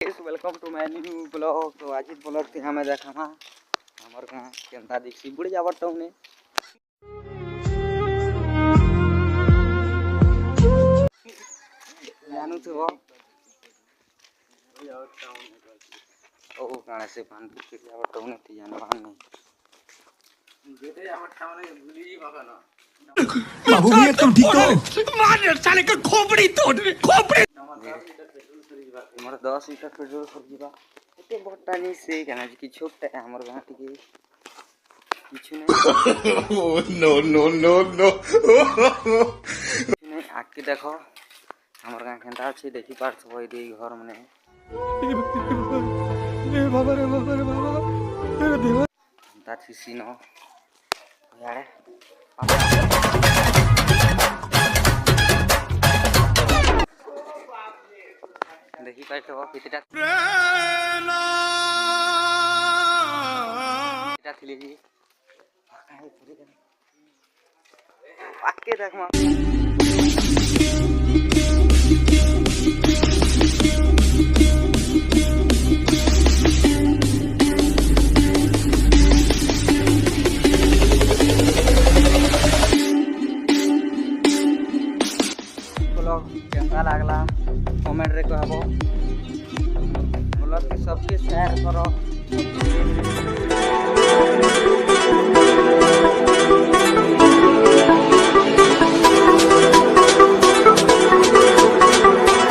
Welcome to my new blog. तो आज blog थी हमें देखा हमारे गाँव केंता दिखसी बुढ़ी जावर टाउन जानू थे वो ओ गाने से पान के जावर टाउन थी जानवान नहीं बेटे जावर टाउन भूली ही बाबा ना बाबू भैया तुम ठीक हो? मार साले का खोपड़ी तोड़ खोपड़ी हमर 10 लीटर पेट्रोल सरजीबा एते बट्टा नहीं से कहना कि छोटा है हमर गांव के किछु नहीं नो नो नो नो नहीं आके देखो हमर गांव केंता अछि देखि पार होई दे घर मने रे बाबा रे बाबा रे बाबा तेरे देवा ता थिसी न यारे देखि पाइ तो कितटा कितटा थिली जी आके देख मा केंता लागला कमेंट रे कहबो ब्लॉग के सबके शेयर करो।